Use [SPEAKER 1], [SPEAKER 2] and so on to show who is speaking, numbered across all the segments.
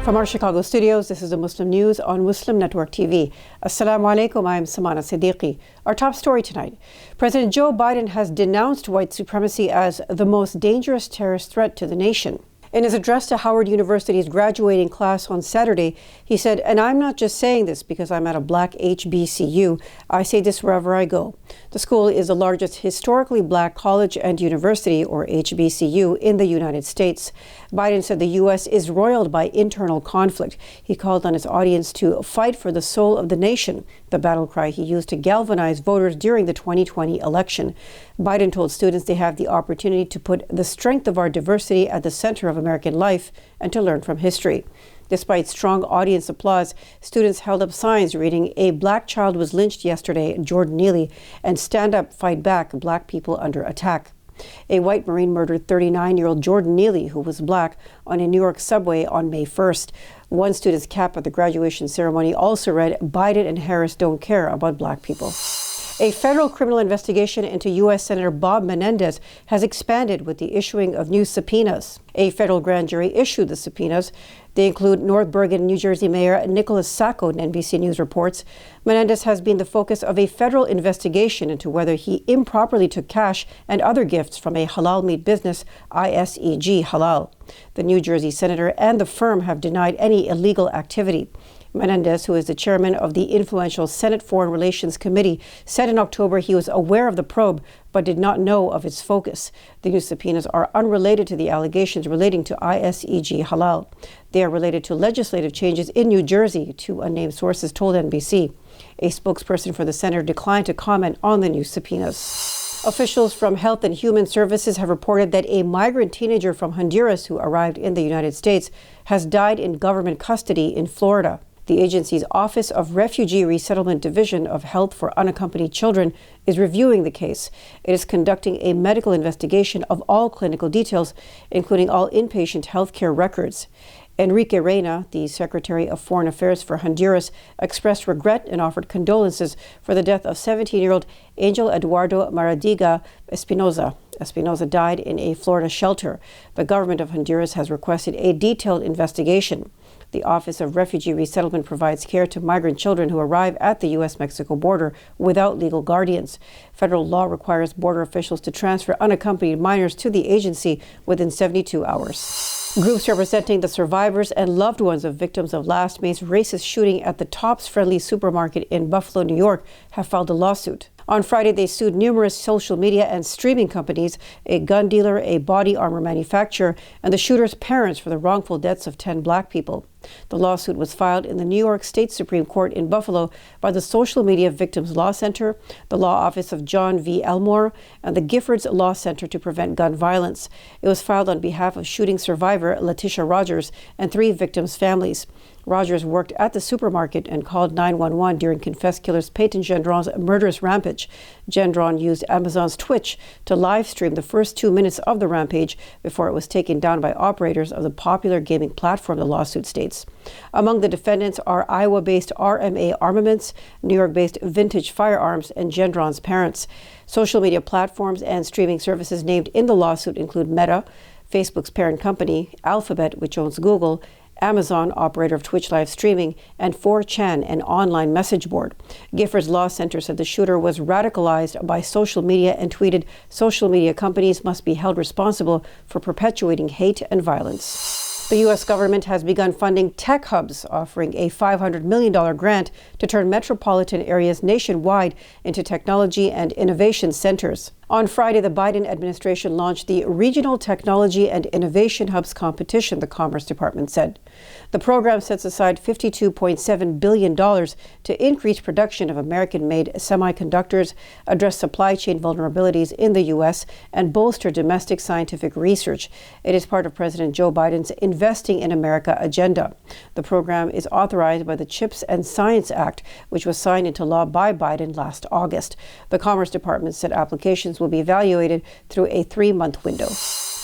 [SPEAKER 1] From our Chicago studios, this is the Muslim News on Muslim Network TV. Assalamu alaikum, I'm Samana Siddiqui. Our top story tonight. President Joe Biden has denounced white supremacy as the most dangerous terrorist threat to the nation. In his address to Howard University's graduating class on Saturday, he said, "And I'm not just saying this because I'm at a black HBCU. I say this wherever I go." The school is the largest historically black college and university, or HBCU, in the United States. Biden said the U.S. is roiled by internal conflict. He called on his audience to fight for the soul of the nation, the battle cry he used to galvanize voters during the 2020 election. Biden told students they have the opportunity to put the strength of our diversity at the center of American life and to learn from history. Despite strong audience applause, students held up signs reading, "A black child was lynched yesterday, Jordan Neely," and "Stand up, fight back, black people under attack." A white Marine murdered 39-year-old Jordan Neely, who was black, on a New York subway on May 1st. One student's cap at the graduation ceremony also read, "Biden and Harris don't care about black people." A federal criminal investigation into U.S. Senator Bob Menendez has expanded with the issuing of new subpoenas. A federal grand jury issued the subpoenas. They include North Bergen, New Jersey Mayor Nicholas Sacco, NBC News reports. Menendez has been the focus of a federal investigation into whether he improperly took cash and other gifts from a halal meat business, ISEG Halal. The New Jersey senator and the firm have denied any illegal activity. Menendez, who is the chairman of the influential Senate Foreign Relations Committee, said in October he was aware of the probe but did not know of its focus. The new subpoenas are unrelated to the allegations relating to ISEG Halal. They are related to legislative changes in New Jersey, two unnamed sources told NBC. A spokesperson for the center declined to comment on the new subpoenas. Officials from Health and Human Services have reported that a migrant teenager from Honduras who arrived in the United States has died in government custody in Florida. The agency's Office of Refugee Resettlement Division of Health for Unaccompanied Children is reviewing the case. It is conducting a medical investigation of all clinical details, including all inpatient health care records. Enrique Reina, the Secretary of Foreign Affairs for Honduras, expressed regret and offered condolences for the death of 17-year-old Angel Eduardo Maradiga Espinoza. Espinoza died in a Florida shelter. The government of Honduras has requested a detailed investigation. The Office of Refugee Resettlement provides care to migrant children who arrive at the U.S.-Mexico border without legal guardians. Federal law requires border officials to transfer unaccompanied minors to the agency within 72 hours. Groups representing the survivors and loved ones of victims of last May's racist shooting at the Tops Friendly supermarket in Buffalo, New York, have filed a lawsuit. On Friday, they sued numerous social media and streaming companies, a gun dealer, a body armor manufacturer, and the shooter's parents for the wrongful deaths of 10 black people. The lawsuit was filed in the New York State Supreme Court in Buffalo by the Social Media Victims Law Center, the Law Office of John V. Elmore, and the Giffords Law Center to Prevent Gun Violence. It was filed on behalf of shooting survivor Letitia Rogers and 3 victims' families. Rogers worked at the supermarket and called 911 during confessed killer Peyton Gendron's murderous rampage. Gendron used Amazon's Twitch to live stream the first 2 minutes of the rampage before it was taken down by operators of the popular gaming platform, the lawsuit states. Among the defendants are Iowa-based RMA Armaments, New York-based Vintage Firearms, and Gendron's parents. Social media platforms and streaming services named in the lawsuit include Meta, Facebook's parent company, Alphabet, which owns Google, Amazon, operator of Twitch live streaming, and 4chan, an online message board. Giffords Law Center said the shooter was radicalized by social media and tweeted, "Social media companies must be held responsible for perpetuating hate and violence." The U.S. government has begun funding tech hubs, offering a $500 million grant to turn metropolitan areas nationwide into technology and innovation centers. On Friday, the Biden administration launched the Regional Technology and Innovation Hubs competition, the Commerce Department said. The program sets aside $52.7 billion to increase production of American-made semiconductors, address supply chain vulnerabilities in the U.S., and bolster domestic scientific research. It is part of President Joe Biden's Investing in America agenda. The program is authorized by the CHIPS and Science Act, which was signed into law by Biden last August. The Commerce Department said applications will be evaluated through a 3-month window.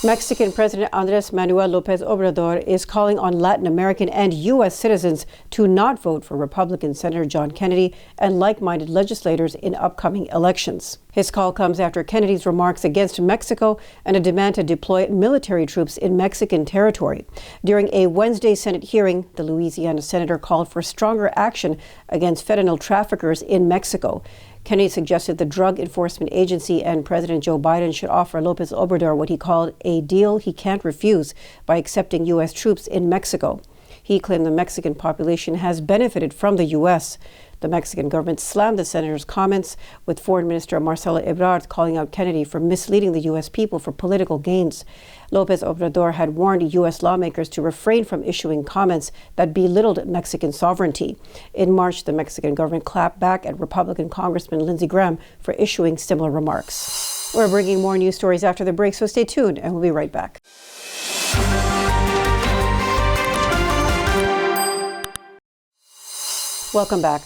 [SPEAKER 1] Mexican President Andrés Manuel López Obrador is calling on Latin American and U.S. citizens to not vote for Republican Senator John Kennedy and like-minded legislators in upcoming elections. His call comes after Kennedy's remarks against Mexico and a demand to deploy military troops in Mexican territory. During a Wednesday Senate hearing, the Louisiana senator called for stronger action against fentanyl traffickers in Mexico. Kennedy suggested the Drug Enforcement Agency and President Joe Biden should offer López Obrador what he called a deal he can't refuse by accepting U.S. troops in Mexico. He claimed the Mexican population has benefited from the U.S. The Mexican government slammed the senator's comments, with Foreign Minister Marcelo Ebrard calling out Kennedy for misleading the U.S. people for political gains. López Obrador had warned U.S. lawmakers to refrain from issuing comments that belittled Mexican sovereignty. In March, the Mexican government clapped back at Republican Congressman Lindsey Graham for issuing similar remarks. We're bringing more news stories after the break, so stay tuned and we'll be right back. Welcome back.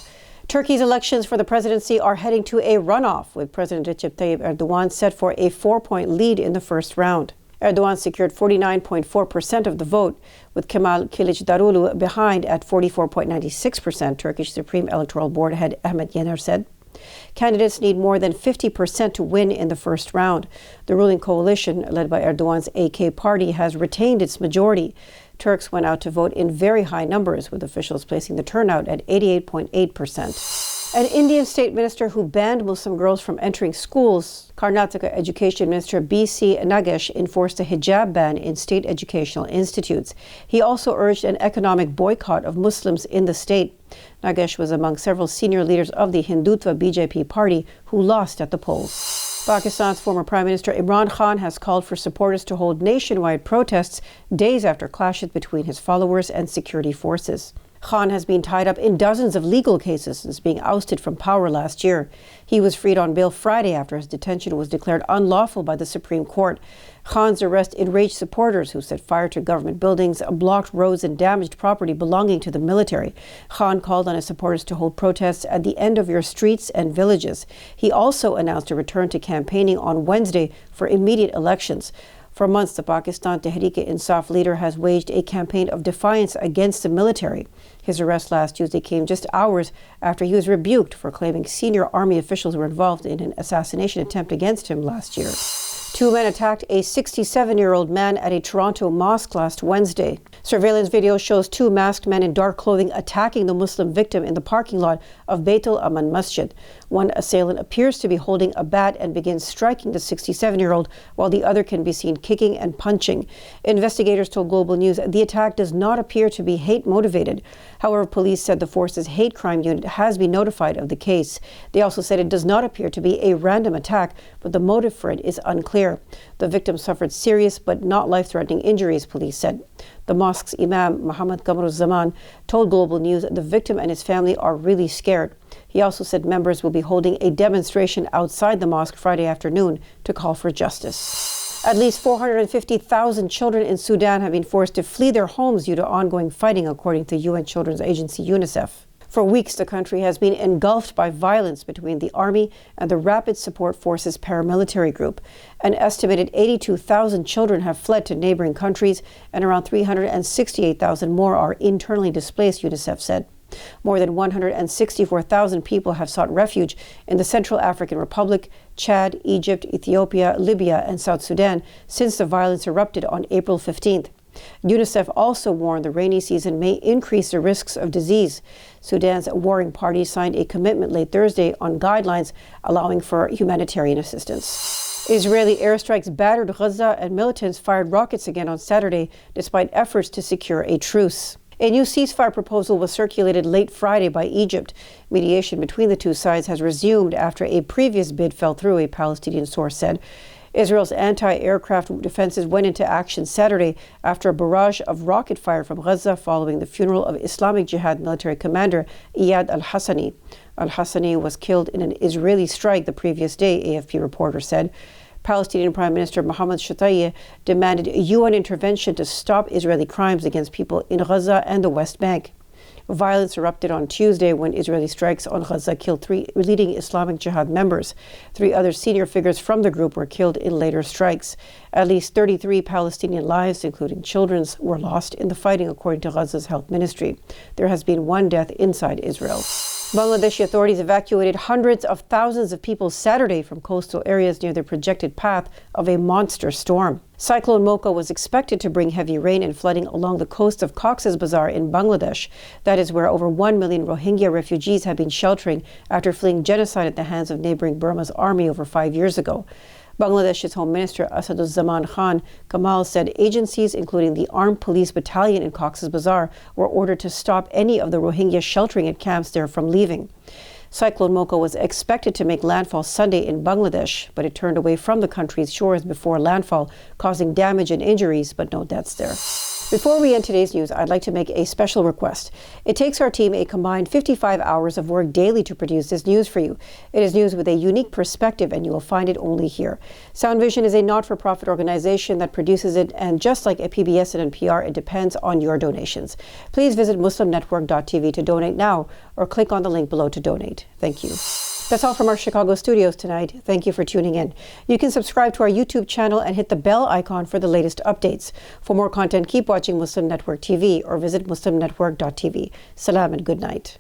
[SPEAKER 1] Turkey's elections for the presidency are heading to a runoff, with President Recep Tayyip Erdogan set for a 4-point lead in the first round. Erdogan secured 49.4% of the vote, with Kemal Kılıçdaroğlu behind at 44.96%, Turkish Supreme Electoral Board head Ahmet Yener said. Candidates need more than 50% to win in the first round. The ruling coalition, led by Erdogan's AK party, has retained its majority. Turks went out to vote in very high numbers, with officials placing the turnout at 88.8%. An Indian state minister who banned Muslim girls from entering schools, Karnataka Education Minister B.C. Nagesh enforced a hijab ban in state educational institutes. He also urged an economic boycott of Muslims in the state. Nagesh was among several senior leaders of the Hindutva BJP party who lost at the polls. Pakistan's former Prime Minister Imran Khan has called for supporters to hold nationwide protests days after clashes between his followers and security forces. Khan has been tied up in dozens of legal cases since being ousted from power last year. He was freed on bail Friday after his detention was declared unlawful by the Supreme Court. Khan's arrest enraged supporters who set fire to government buildings, blocked roads, and damaged property belonging to the military. Khan called on his supporters to hold protests at the end of your streets and villages. He also announced a return to campaigning on Wednesday for immediate elections. For months, the Pakistan Tehreek-e-Insaf leader has waged a campaign of defiance against the military. His arrest last Tuesday came just hours after he was rebuked for claiming senior army officials were involved in an assassination attempt against him last year. 2 men attacked a 67-year-old man at a Toronto mosque last Wednesday. Surveillance video shows 2 masked men in dark clothing attacking the Muslim victim in the parking lot of Beit al-Aman Masjid. One assailant appears to be holding a bat and begins striking the 67-year-old, while the other can be seen kicking and punching. Investigators told Global News the attack does not appear to be hate-motivated. However, police said the force's hate crime unit has been notified of the case. They also said it does not appear to be a random attack, but the motive for it is unclear. The victim suffered serious but not life-threatening injuries, police said. The mosque's imam, Muhammad Zaman, told Global News the victim and his family are really scared. He also said members will be holding a demonstration outside the mosque Friday afternoon to call for justice. At least 450,000 children in Sudan have been forced to flee their homes due to ongoing fighting, according to UN children's agency UNICEF. For weeks, the country has been engulfed by violence between the army and the Rapid Support Forces paramilitary group. An estimated 82,000 children have fled to neighboring countries, and around 368,000 more are internally displaced, UNICEF said. More than 164,000 people have sought refuge in the Central African Republic, Chad, Egypt, Ethiopia, Libya, and South Sudan since the violence erupted on April 15th. UNICEF also warned the rainy season may increase the risks of disease. Sudan's warring party signed a commitment late Thursday on guidelines allowing for humanitarian assistance. Israeli airstrikes battered Gaza, and militants fired rockets again on Saturday, despite efforts to secure a truce. A new ceasefire proposal was circulated late Friday by Egypt. Mediation between the two sides has resumed after a previous bid fell through, a Palestinian source said. Israel's anti-aircraft defenses went into action Saturday after a barrage of rocket fire from Gaza following the funeral of Islamic Jihad military commander Iyad al-Hassani. Al-Hassani was killed in an Israeli strike the previous day, AFP reporter said. Palestinian Prime Minister Mohammed Shtayyeh demanded UN intervention to stop Israeli crimes against people in Gaza and the West Bank. Violence erupted on Tuesday when Israeli strikes on Gaza killed 3 leading Islamic Jihad members. 3 other senior figures from the group were killed in later strikes. At least 33 Palestinian lives, including children's, were lost in the fighting, according to Gaza's health ministry. There has been 1 death inside Israel. Bangladeshi authorities evacuated hundreds of thousands of people Saturday from coastal areas near the projected path of a monster storm. Cyclone Mocha was expected to bring heavy rain and flooding along the coast of Cox's Bazar in Bangladesh. That is where over 1 million Rohingya refugees have been sheltering after fleeing genocide at the hands of neighboring Burma's army over 5 years ago. Bangladesh's Home Minister Asaduzzaman Khan Kamal said agencies, including the Armed Police Battalion in Cox's Bazar, were ordered to stop any of the Rohingya sheltering at camps there from leaving. Cyclone Mocha was expected to make landfall Sunday in Bangladesh, but it turned away from the country's shores before landfall, causing damage and injuries, but no deaths there. Before we end today's news, I'd like to make a special request. It takes our team a combined 55 hours of work daily to produce this news for you. It is news with a unique perspective, and you will find it only here. Sound Vision is a not-for-profit organization that produces it, and just like a PBS and NPR, it depends on your donations. Please visit MuslimNetwork.tv to donate now, or click on the link below to donate. Thank you. That's all from our Chicago studios tonight. Thank you for tuning in. You can subscribe to our YouTube channel and hit the bell icon for the latest updates. For more content, keep watching Muslim Network TV or visit MuslimNetwork.tv. Salam and good night.